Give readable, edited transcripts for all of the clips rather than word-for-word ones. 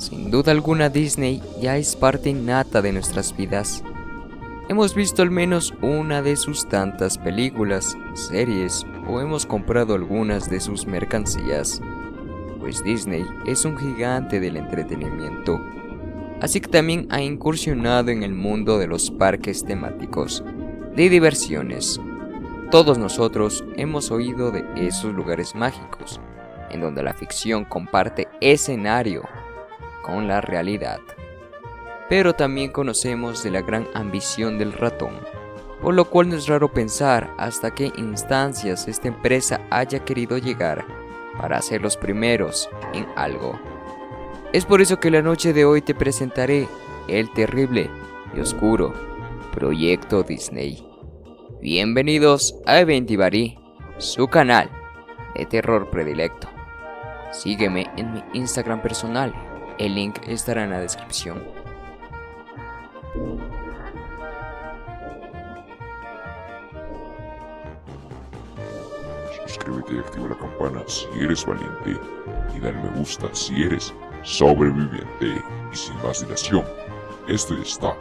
Sin duda alguna Disney ya es parte innata de nuestras vidas. Hemos visto al menos una de sus tantas películas, series o hemos comprado algunas de sus mercancías. Pues Disney es un gigante del entretenimiento, así que también ha incursionado en el mundo de los parques temáticos, de diversiones. Todos nosotros hemos oído de esos lugares mágicos, en donde la ficción comparte escenario con la realidad. Pero también conocemos de la gran ambición del ratón, por lo cual no es raro pensar hasta qué instancias esta empresa haya querido llegar para ser los primeros en algo. Es por eso que la noche de hoy te presentaré el terrible y oscuro Proyecto Disney. Bienvenidos a Eventivari, su canal de terror predilecto. Sígueme en mi Instagram personal, el link estará en la descripción. Suscríbete y activa la campana si eres valiente y dale me gusta si eres sobreviviente. Y sin más dilación, esto ya está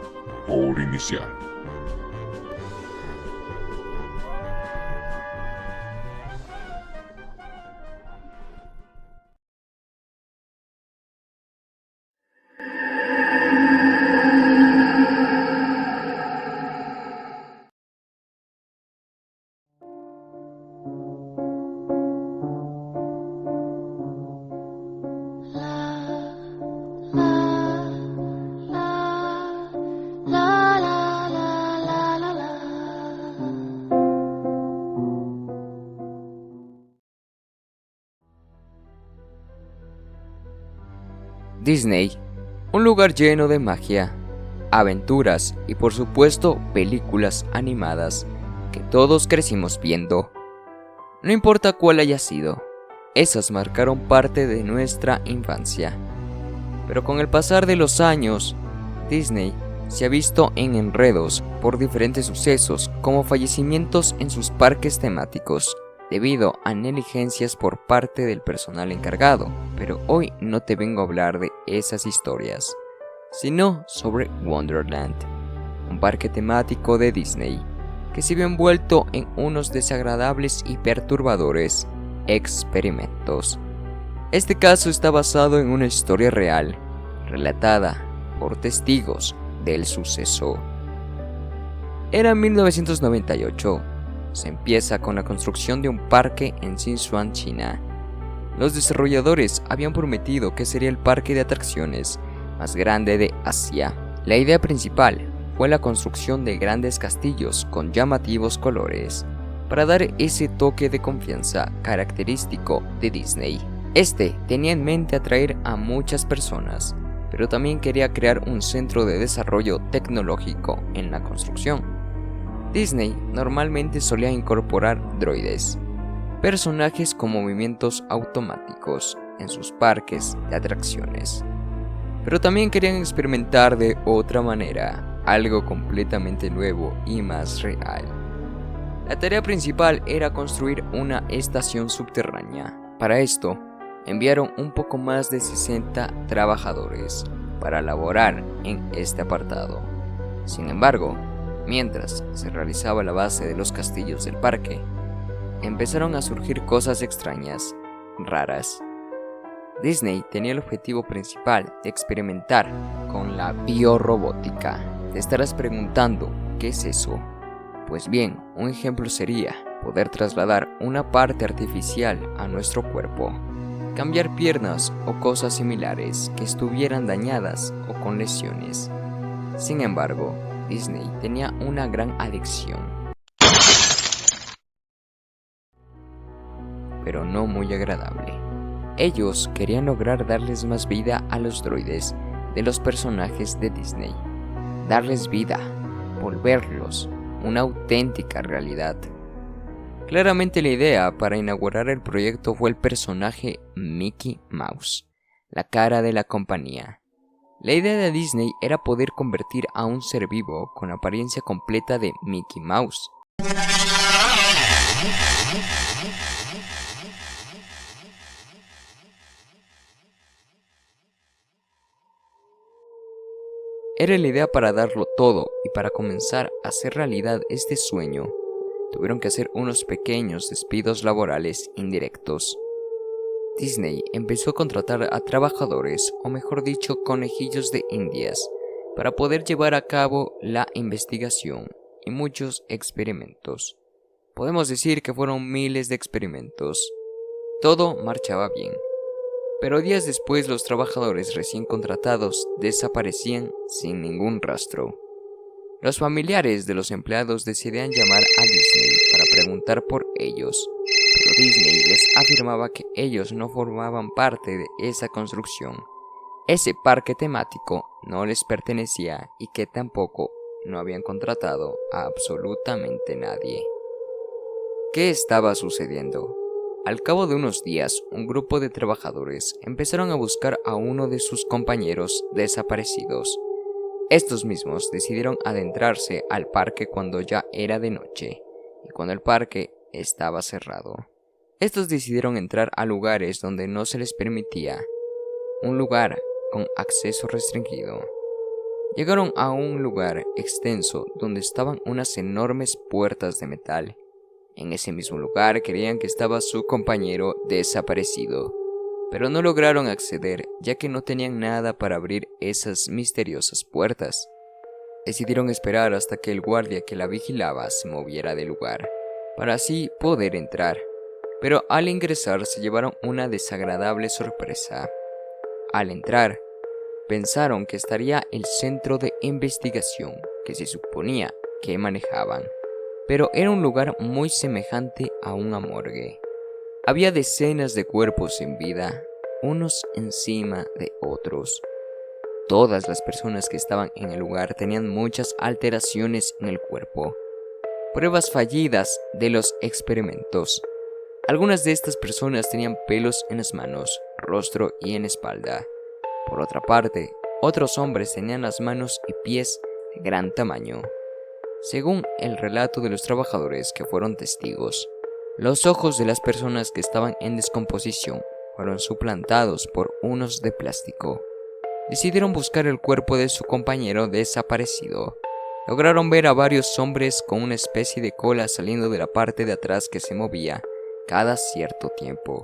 por iniciar. Disney, un lugar lleno de magia, aventuras y por supuesto películas animadas que todos crecimos viendo. No importa cuál haya sido, esas marcaron parte de nuestra infancia. Pero con el pasar de los años, Disney se ha visto en enredos por diferentes sucesos como fallecimientos en sus parques temáticos, debido a negligencias por parte del personal encargado, pero hoy no te vengo a hablar de esas historias, sino sobre Wonderland, un parque temático de Disney, que se vio envuelto en unos desagradables y perturbadores experimentos. Este caso está basado en una historia real, relatada por testigos del suceso. Era 1998. Se empieza con la construcción de un parque en Sichuan, China. Los desarrolladores habían prometido que sería el parque de atracciones más grande de Asia. La idea principal fue la construcción de grandes castillos con llamativos colores, para dar ese toque de confianza característico de Disney. Este tenía en mente atraer a muchas personas, pero también quería crear un centro de desarrollo tecnológico en la construcción. Disney normalmente solía incorporar droides, personajes con movimientos automáticos en sus parques de atracciones. Pero también querían experimentar de otra manera, algo completamente nuevo y más real. La tarea principal era construir una estación subterránea. Para esto, enviaron un poco más de 60 trabajadores para laborar en este apartado. Sin embargo, mientras se realizaba la base de los castillos del parque, empezaron a surgir cosas extrañas, raras. Disney tenía el objetivo principal de experimentar con la biorrobótica. Te estarás preguntando, ¿qué es eso? Pues bien, un ejemplo sería poder trasladar una parte artificial a nuestro cuerpo, cambiar piernas o cosas similares que estuvieran dañadas o con lesiones. Sin embargo, Disney tenía una gran adicción, pero no muy agradable. Ellos querían lograr darles más vida a los droides de los personajes de Disney, darles vida, volverlos una auténtica realidad. Claramente la idea para inaugurar el proyecto fue el personaje Mickey Mouse, la cara de la compañía. La idea de Disney era poder convertir a un ser vivo con apariencia completa de Mickey Mouse. Era la idea para darlo todo y para comenzar a hacer realidad este sueño. Tuvieron que hacer unos pequeños despidos laborales indirectos. Disney empezó a contratar a trabajadores, o mejor dicho, conejillos de indias, para poder llevar a cabo la investigación y muchos experimentos. Podemos decir que fueron miles de experimentos. Todo marchaba bien. Pero días después los trabajadores recién contratados desaparecían sin ningún rastro. Los familiares de los empleados decidían llamar a Disney para preguntar por ellos, pero Disney les afirmaba que ellos no formaban parte de esa construcción. Ese parque temático no les pertenecía y que tampoco no habían contratado a absolutamente nadie. ¿Qué estaba sucediendo? Al cabo de unos días, un grupo de trabajadores empezaron a buscar a uno de sus compañeros desaparecidos. Estos mismos decidieron adentrarse al parque cuando ya era de noche y cuando el parque estaba cerrado. Estos decidieron entrar a lugares donde no se les permitía, un lugar con acceso restringido. Llegaron a un lugar extenso donde estaban unas enormes puertas de metal. En ese mismo lugar creían que estaba su compañero desaparecido, pero no lograron acceder ya que no tenían nada para abrir esas misteriosas puertas. Decidieron esperar hasta que el guardia que la vigilaba se moviera del lugar, para así poder entrar, pero al ingresar se llevaron una desagradable sorpresa. Al entrar, pensaron que estaría el centro de investigación que se suponía que manejaban, pero era un lugar muy semejante a una morgue. Había decenas de cuerpos sin vida, unos encima de otros. Todas las personas que estaban en el lugar tenían muchas alteraciones en el cuerpo, pruebas fallidas de los experimentos. Algunas de estas personas tenían pelos en las manos, rostro y en espalda. Por otra parte, otros hombres tenían las manos y pies de gran tamaño. Según el relato de los trabajadores que fueron testigos, los ojos de las personas que estaban en descomposición fueron suplantados por unos de plástico. Decidieron buscar el cuerpo de su compañero desaparecido. Lograron ver a varios hombres con una especie de cola saliendo de la parte de atrás que se movía cada cierto tiempo.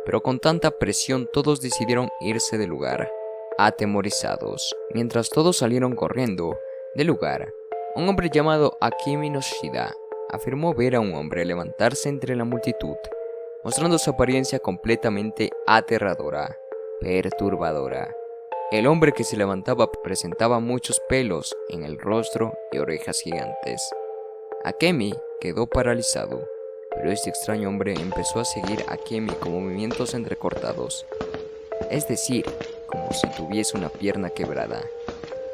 Pero con tanta presión todos decidieron irse del lugar, atemorizados. Mientras todos salieron corriendo del lugar, un hombre llamado Akemi no Shida afirmó ver a un hombre levantarse entre la multitud, mostrando su apariencia completamente aterradora, perturbadora. El hombre que se levantaba presentaba muchos pelos en el rostro y orejas gigantes. Akemi quedó paralizado, pero este extraño hombre empezó a seguir a Akemi con movimientos entrecortados, es decir, como si tuviese una pierna quebrada.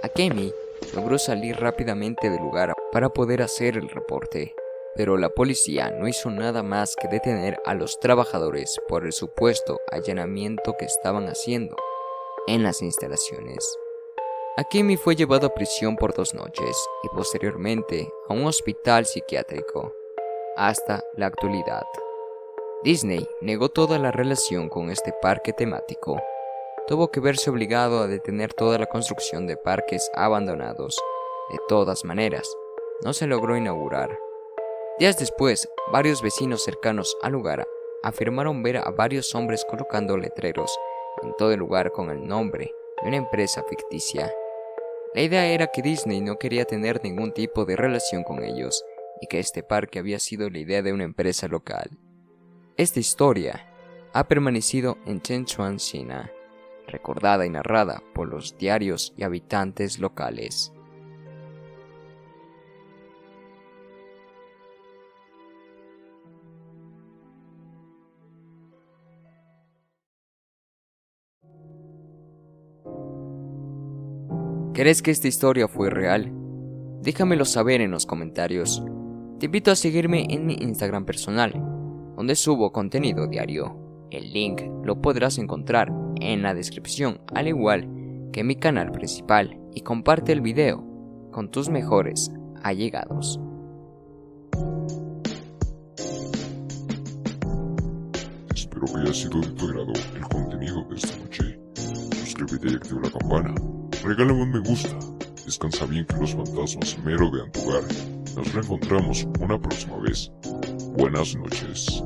Akemi logró salir rápidamente del lugar para poder hacer el reporte, pero la policía no hizo nada más que detener a los trabajadores por el supuesto allanamiento que estaban haciendo en las instalaciones. Akemi fue llevado a prisión por 2 noches y posteriormente a un hospital psiquiátrico hasta la actualidad. Disney negó toda la relación con este parque temático. Tuvo que verse obligado a detener toda la construcción de parques abandonados. De todas maneras, no se logró inaugurar. Días después, varios vecinos cercanos al lugar afirmaron ver a varios hombres colocando letreros en todo el lugar con el nombre de una empresa ficticia. La idea era que Disney no quería tener ningún tipo de relación con ellos y que este parque había sido la idea de una empresa local. Esta historia ha permanecido en Sichuan, China, recordada y narrada por los diarios y habitantes locales. ¿Crees que esta historia fue real? Déjamelo saber en los comentarios. Te invito a seguirme en mi Instagram personal, donde subo contenido diario. El link lo podrás encontrar en la descripción, al igual que mi canal principal, y comparte el video con tus mejores allegados. Espero que haya sido de tu agrado el contenido de esta noche. Suscríbete y activa la campana. Regálame un me gusta Descansa bien, que los fantasmas merodean tu hogar. Nos reencontramos una próxima vez. Buenas noches.